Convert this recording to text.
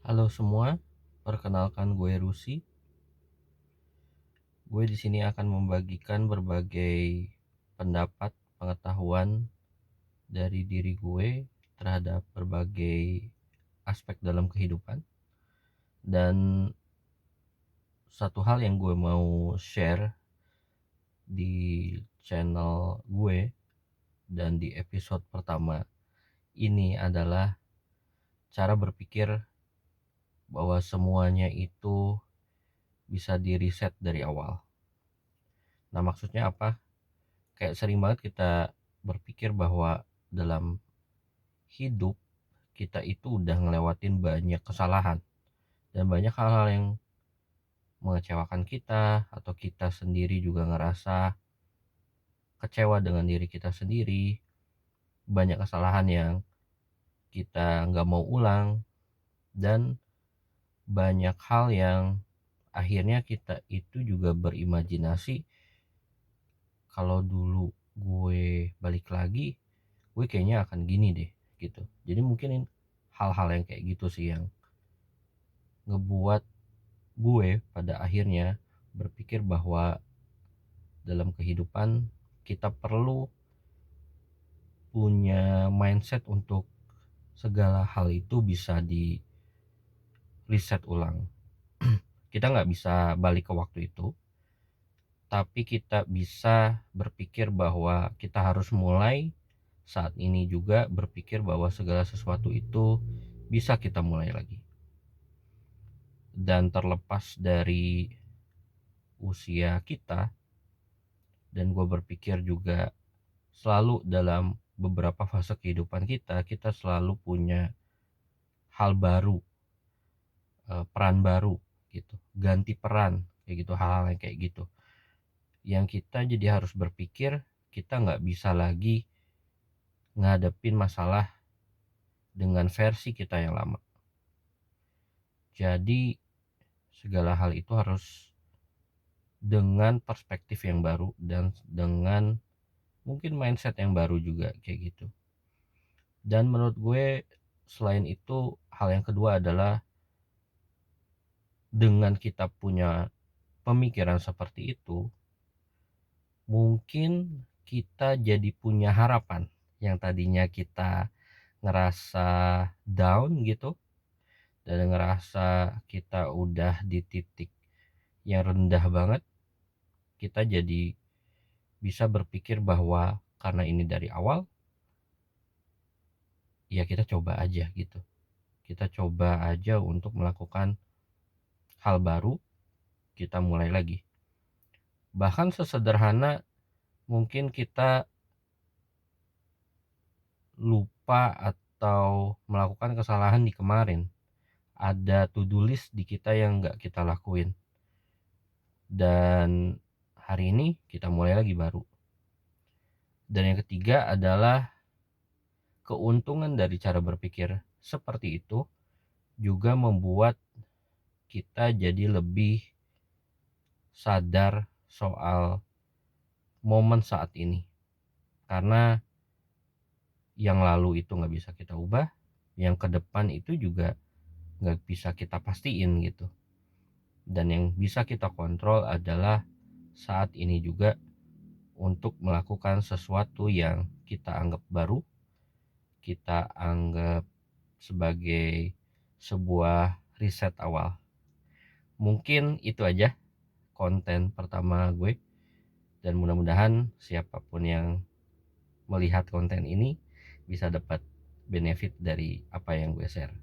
Halo semua, perkenalkan gue Rusi. Gue di sini akan membagikan berbagai pendapat, pengetahuan dari diri gue terhadap berbagai aspek dalam kehidupan. Dan satu hal yang gue mau share di channel gue dan di episode pertama ini adalah cara berpikir bahwa semuanya itu bisa di reset dari awal. Nah, maksudnya apa? Kayak sering banget kita berpikir bahwa dalam hidup kita itu udah ngelewatin banyak kesalahan dan banyak hal-hal yang mengecewakan kita, atau kita sendiri juga ngerasa kecewa dengan diri kita sendiri. Banyak kesalahan yang kita nggak mau ulang, dan banyak hal yang akhirnya kita itu juga berimajinasi, kalau dulu gue balik lagi gue kayaknya akan gini deh gitu. Jadi mungkin hal-hal yang kayak gitu sih yang ngebuat gue pada akhirnya berpikir bahwa dalam kehidupan kita perlu punya mindset untuk segala hal itu bisa di reset ulang. Kita nggak bisa balik ke waktu itu, tapi kita bisa berpikir bahwa kita harus mulai saat ini juga, berpikir bahwa segala sesuatu itu bisa kita mulai lagi. Dan terlepas dari usia kita, dan gue berpikir juga selalu dalam beberapa fase kehidupan kita selalu punya hal baru, peran baru gitu, ganti peran kayak gitu, hal-hal yang kayak gitu yang kita jadi harus berpikir. Kita nggak bisa lagi ngadepin masalah dengan versi kita yang lama. Jadi segala hal itu harus dengan perspektif yang baru dan dengan mungkin mindset yang baru juga kayak gitu. Dan menurut gue selain itu, hal yang kedua adalah dengan kita punya pemikiran seperti itu, mungkin kita jadi punya harapan. Yang tadinya kita ngerasa down gitu, dan ngerasa kita udah di titik yang rendah banget, kita jadi bisa berpikir bahwa karena ini dari awal, ya kita coba aja gitu. Kita coba aja untuk melakukan hal baru, kita mulai lagi. Bahkan sesederhana mungkin kita lupa atau melakukan kesalahan di kemarin, ada to-do list di kita yang nggak kita lakuin, dan hari ini kita mulai lagi baru. Dan yang ketiga adalah keuntungan dari cara berpikir seperti itu juga membuat kita jadi lebih sadar soal momen saat ini, karena yang lalu itu nggak bisa kita ubah, yang ke depan itu juga nggak bisa kita pastiin gitu. Dan yang bisa kita kontrol adalah saat ini juga, untuk melakukan sesuatu yang kita anggap baru, kita anggap sebagai sebuah riset awal. Mungkin itu aja konten pertama gue, dan mudah-mudahan siapapun yang melihat konten ini bisa dapat benefit dari apa yang gue share.